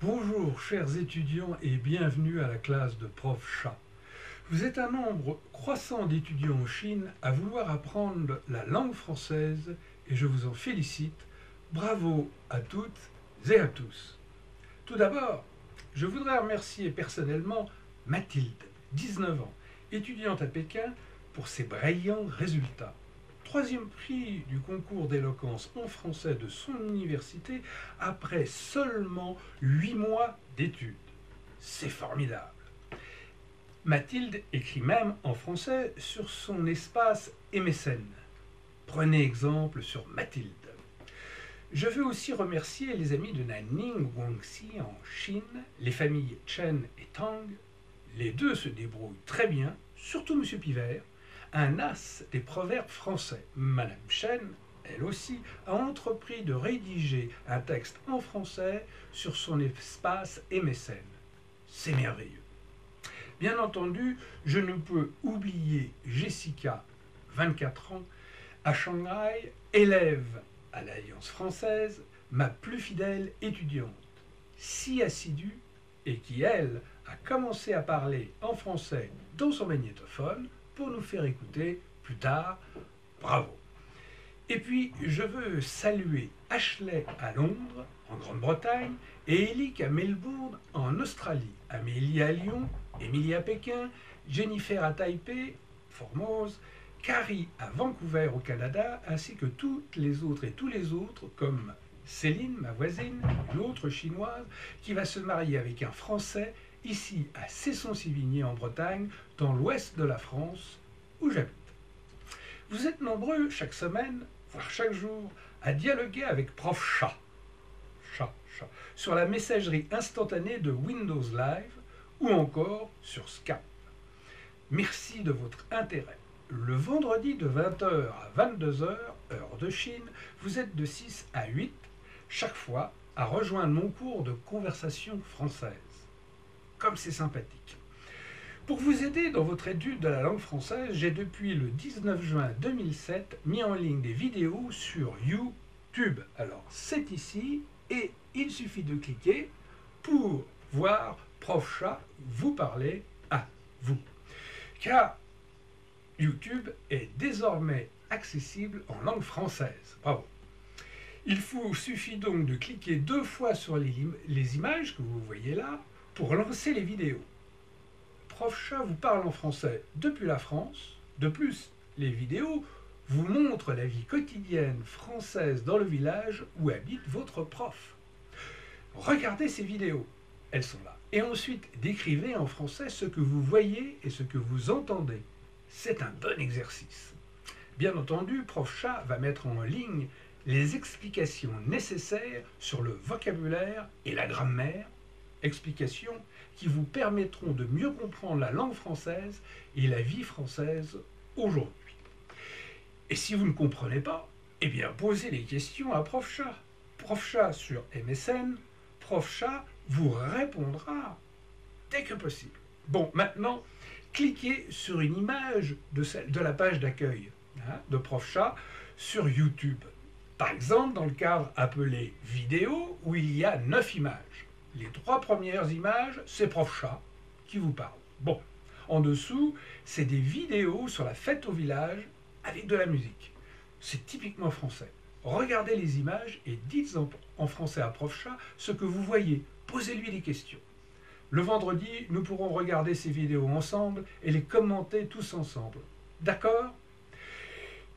Bonjour chers étudiants et bienvenue à la classe de Prof Chat. Vous êtes un nombre croissant d'étudiants en Chine à vouloir apprendre la langue française et je vous en félicite. Bravo à toutes et à tous. Tout d'abord, je voudrais remercier personnellement Mathilde, 19 ans, étudiante à Pékin, pour ses brillants résultats. Troisième prix du concours d'éloquence en français de son université après seulement 8 mois d'études. C'est formidable. Mathilde écrit même en français sur son espace MSN. Prenez exemple sur Mathilde. Je veux aussi remercier les amis de Nanning Guangxi en Chine, les familles Chen et Tang. Les deux se débrouillent très bien, surtout M. Pivert, un as des proverbes français. Madame Chen, elle aussi, a entrepris de rédiger un texte en français sur son espace MSN. C'est merveilleux. Bien entendu, je ne peux oublier Jessica, 24 ans, à Shanghai, élève à l'Alliance française, ma plus fidèle étudiante, si assidue et qui, elle, a commencé à parler en français dans son magnétophone pour nous faire écouter plus tard. Bravo. Et puis, je veux saluer Ashley à Londres, en Grande-Bretagne, et Elic à Melbourne, en Australie, Amélie à Lyon, Émilie à Pékin, Jennifer à Taipei, Formose, Carrie à Vancouver au Canada, ainsi que toutes les autres et tous les autres, comme Céline, ma voisine, une autre chinoise, qui va se marier avec un Français, ici à Cesson-Sivigné en Bretagne, dans l'ouest de la France, où j'habite. Vous êtes nombreux chaque semaine, voire chaque jour, à dialoguer avec Prof Chat, sur la messagerie instantanée de Windows Live ou encore sur Skype. Merci de votre intérêt. Le vendredi de 20h à 22h, heure de Chine, vous êtes de 6 à 8, chaque fois, à rejoindre mon cours de conversation française. Comme c'est sympathique. Pour vous aider dans votre étude de la langue française, j'ai depuis le 19 juin 2007 mis en ligne des vidéos sur YouTube. Alors c'est ici et il suffit de cliquer pour voir Prof Chat vous parler à vous. Car YouTube est désormais accessible en langue française. Bravo. Il suffit donc de cliquer 2 fois sur les images que vous voyez là pour lancer les vidéos. Prof Chat vous parle en français depuis la France. De plus, les vidéos vous montrent la vie quotidienne française dans le village où habite votre prof. Regardez ces vidéos, elles sont là. Et ensuite, décrivez en français ce que vous voyez et ce que vous entendez. C'est un bon exercice. Bien entendu, Prof Chat va mettre en ligne les explications nécessaires sur le vocabulaire et la grammaire, explications qui vous permettront de mieux comprendre la langue française et la vie française aujourd'hui. Et si vous ne comprenez pas, eh bien posez les questions à Prof Chat. Prof Chat sur MSN, Prof Chat vous répondra dès que possible. Bon, maintenant, cliquez sur une image de la page d'accueil de Prof Chat sur YouTube. Par exemple, dans le cadre appelé vidéo, où il y a 9 images. Les 3 premières images, c'est Prof Chat qui vous parle. Bon, en dessous, c'est des vidéos sur la fête au village avec de la musique. C'est typiquement français. Regardez les images et dites en français à Prof Chat ce que vous voyez. Posez-lui des questions. Le vendredi, nous pourrons regarder ces vidéos ensemble et les commenter tous ensemble. D'accord?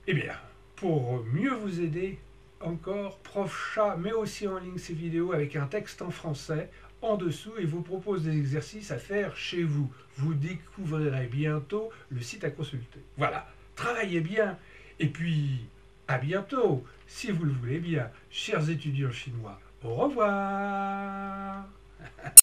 Eh bien, pour mieux vous aider, encore, Prof Chat met aussi en ligne ces vidéos avec un texte en français en dessous et vous propose des exercices à faire chez vous. Vous découvrirez bientôt le site à consulter. Voilà, travaillez bien et puis à bientôt, si vous le voulez bien, chers étudiants chinois. Au revoir.